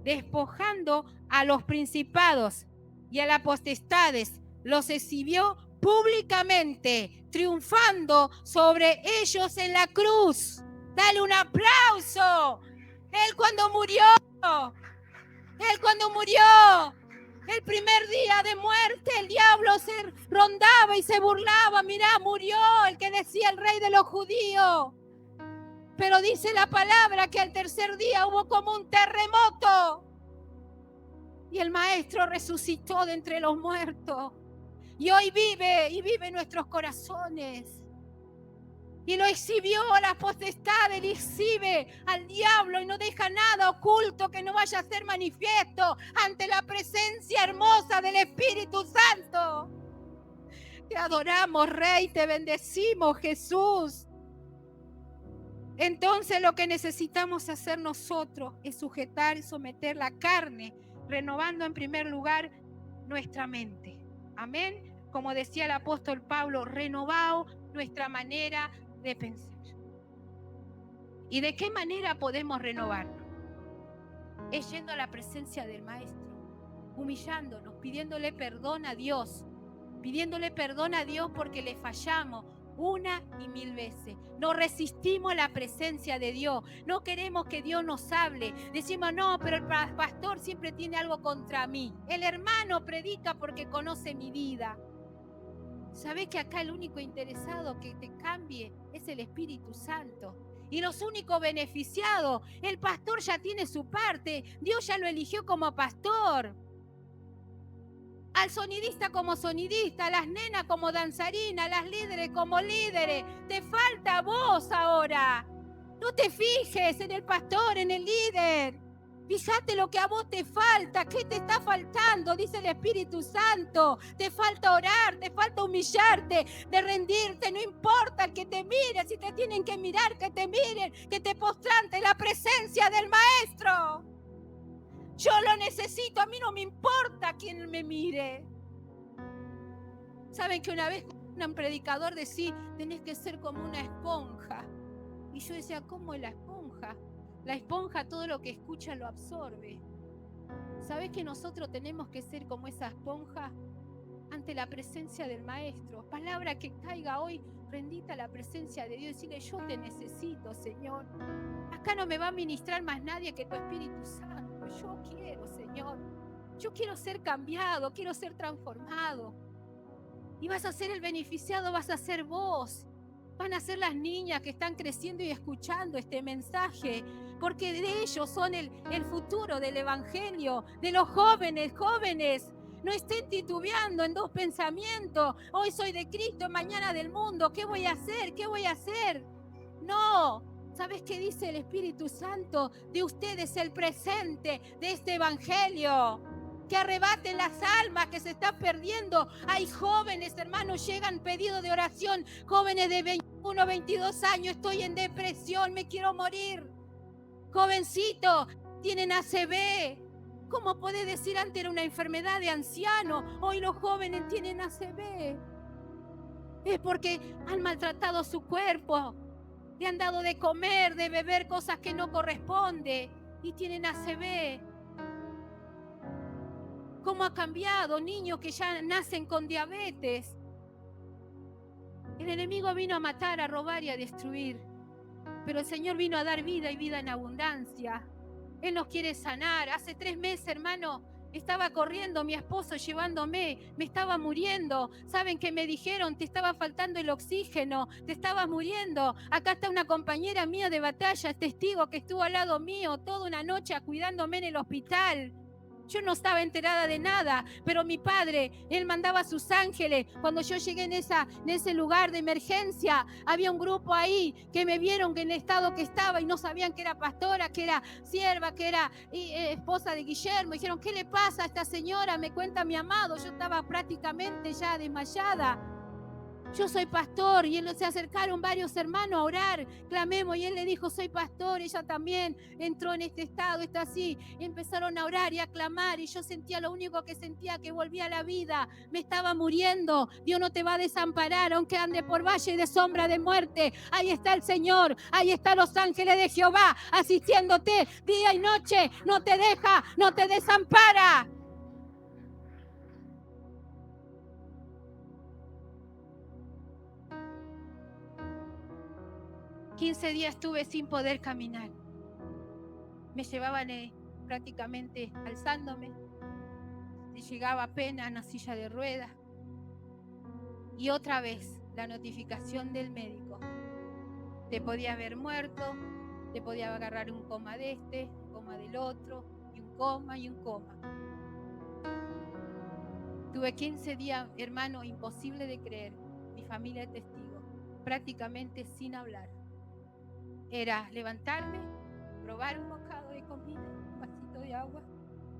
Despojando a los principados y a las potestades, los exhibió públicamente, triunfando sobre ellos en la cruz. Dale un aplauso. Él cuando murió, Él cuando murió, el primer día de muerte, el diablo se rondaba y se burlaba. Mirá, murió el que decía el rey de los judíos. Pero dice la palabra que al tercer día hubo como un terremoto. Y el Maestro resucitó de entre los muertos. Y hoy vive y vive en nuestros corazones. Y lo exhibió a las potestades, le exhibe al diablo y no deja nada oculto que no vaya a ser manifiesto ante la presencia hermosa del Espíritu Santo. Te adoramos, Rey, te bendecimos, Jesús. Entonces lo que necesitamos hacer nosotros es sujetar y someter la carne, renovando en primer lugar nuestra mente. Amén. Como decía el apóstol Pablo, renovado nuestra manera de pensar. ¿Y de qué manera podemos renovarnos? Es yendo a la presencia del Maestro, humillándonos, pidiéndole perdón a Dios, porque le fallamos una y mil veces. No resistimos la presencia de Dios, no queremos que Dios nos hable. Decimos, no, pero el pastor siempre tiene algo contra mí. El hermano predica porque conoce mi vida. ¿Sabés que acá el único interesado que te cambie es el Espíritu Santo? Y los únicos beneficiados, el pastor ya tiene su parte, Dios ya lo eligió como pastor. Al sonidista como sonidista, a las nenas como danzarinas, a las líderes como líderes. Te falta vos ahora. No te fijes en el pastor, en el líder. Fíjate lo que a vos te falta. ¿Qué te está faltando? Dice el Espíritu Santo. Te falta orar, te falta humillarte, de rendirte. No importa el que te mire, si te tienen que mirar, que te miren, que te postran ante la presencia del Maestro. Yo lo necesito, a mí no me importa quién me mire. ¿Saben que una vez un predicador decía, tenés que ser como una esponja? Y yo decía, ¿cómo es la esponja? La esponja todo lo que escucha lo absorbe. ¿Sabés que nosotros tenemos que ser como esa esponja ante la presencia del Maestro? Palabra que caiga hoy, rendita a la presencia de Dios. Decirle, yo te necesito, Señor. Acá no me va a ministrar más nadie que tu Espíritu Santo. Yo quiero, Señor. Yo quiero ser cambiado, quiero ser transformado. Y vas a ser el beneficiado, vas a ser vos. Van a ser las niñas que están creciendo y escuchando este mensaje, porque de ellos son el futuro del Evangelio, de los jóvenes. No estén titubeando en dos pensamientos. Hoy soy de Cristo, mañana del mundo. ¿Qué voy a hacer? ¿Qué voy a hacer? No. ¿Sabes qué dice el Espíritu Santo? De ustedes el presente de este Evangelio. Que arrebaten las almas que se están perdiendo. Hay jóvenes, hermanos, llegan pedidos de oración. Jóvenes de 21, 22 años, estoy en depresión, me quiero morir. Jovencito, tienen ACV. ¿Cómo puede decir antes era una enfermedad de anciano? Hoy los jóvenes tienen ACV. Es porque han maltratado su cuerpo. Le han dado de comer, de beber cosas que no corresponden y tienen ACV. ¿Cómo ha cambiado? Niños que ya nacen con diabetes. El enemigo vino a matar, a robar y a destruir. Pero el Señor vino a dar vida y vida en abundancia. Él nos quiere sanar. Hace 3 meses, hermano, estaba corriendo mi esposo llevándome, me estaba muriendo. ¿Saben qué me dijeron? Te estaba faltando el oxígeno, te estabas muriendo. Acá está una compañera mía de batalla, testigo que estuvo al lado mío toda una noche cuidándome en el hospital. Yo no estaba enterada de nada, pero mi padre, él mandaba a sus ángeles. Cuando yo llegué en ese lugar de emergencia, había un grupo ahí que me vieron en el estado que estaba y no sabían que era pastora, que era sierva, que era esposa de Guillermo. Dijeron, ¿qué le pasa a esta señora? Me cuenta mi amado. Yo estaba prácticamente ya desmayada. Yo soy pastor, y se acercaron varios hermanos a orar, clamemos, y él le dijo, soy pastor. Ella también entró en este estado, está así, y empezaron a orar y a clamar, y yo sentía, lo único que sentía, que volvía a la vida, me estaba muriendo. Dios no te va a desamparar, aunque ande por valle de sombra de muerte, ahí está el Señor, ahí están los ángeles de Jehová, asistiéndote día y noche, no te deja, no te desampara. 15 días estuve sin poder caminar. Me llevaban prácticamente alzándome. Le llegaba apenas una silla de ruedas. Y otra vez la notificación del médico. Te podía haber muerto, te podía agarrar un coma de este, un coma del otro, y un coma y un coma. Tuve 15 días, hermano, imposible de creer. Mi familia es testigo, prácticamente sin hablar. Era levantarme, probar un bocado de comida, un vasito de agua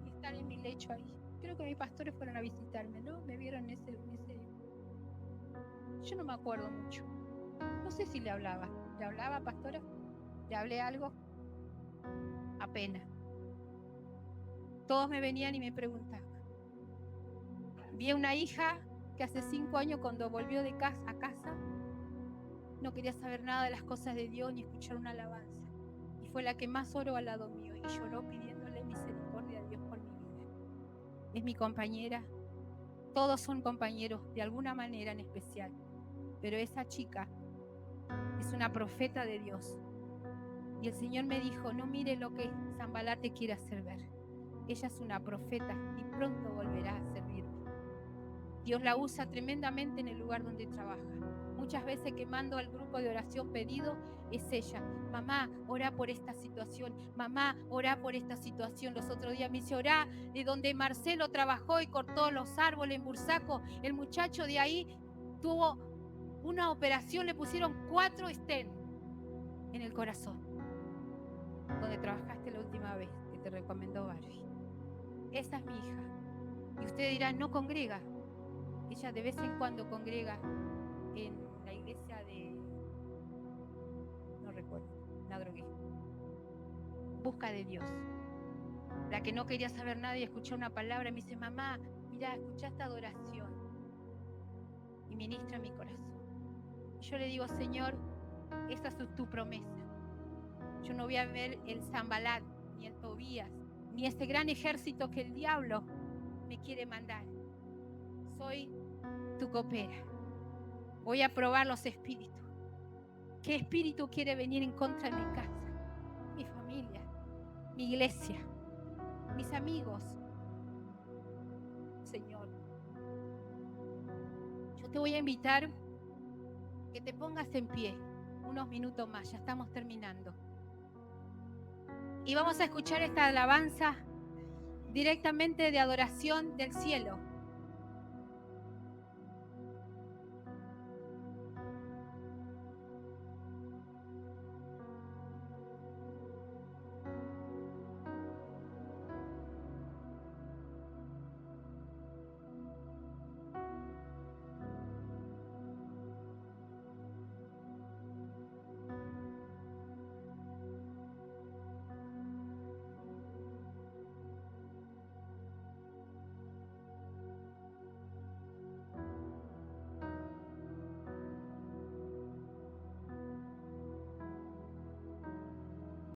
y estar en mi lecho ahí. Creo que mis pastores fueron a visitarme, ¿no? Me vieron en ese... Yo no me acuerdo mucho. No sé si le hablaba. ¿Le hablaba, pastora? ¿Le hablé algo? Apenas. Todos me venían y me preguntaban. Vi a una hija que hace 5 años, cuando volvió de casa a casa, no quería saber nada de las cosas de Dios ni escuchar una alabanza. Y fue la que más oró al lado mío y lloró pidiéndole misericordia a Dios por mi vida. Es mi compañera. Todos son compañeros de alguna manera en especial. Pero esa chica es una profeta de Dios. Y el Señor me dijo, no mire lo que Zambalá te quiere hacer ver. Ella es una profeta y pronto volverá a servirme. Dios la usa tremendamente en el lugar donde trabaja. Muchas veces que mando al grupo de oración pedido, es ella. Mamá, orá por esta situación. Mamá, orá por esta situación. Los otros días me dice, orá de donde Marcelo trabajó y cortó los árboles en Bursaco. El muchacho de ahí tuvo una operación, le pusieron 4 stents en el corazón. Donde trabajaste la última vez, que te recomendó Barbie. Esa es mi hija. Y usted dirá, no congrega. Ella de vez en cuando congrega en la iglesia de... no recuerdo, la drogué. Busca de Dios. La que no quería saber nada y escuchó una palabra y me dice, mamá, mira, escucha esta adoración. Y ministra mi corazón. Y yo le digo, Señor, esta es tu promesa. Yo no voy a ver el Zambalat, ni el Tobías, ni este gran ejército que el diablo me quiere mandar. Soy tu copera. Voy a probar los espíritus. ¿Qué espíritu quiere venir en contra de mi casa? Mi familia, mi iglesia, mis amigos. Señor, yo te voy a invitar que te pongas en pie unos minutos más, ya estamos terminando. Y vamos a escuchar esta alabanza directamente de adoración del cielo.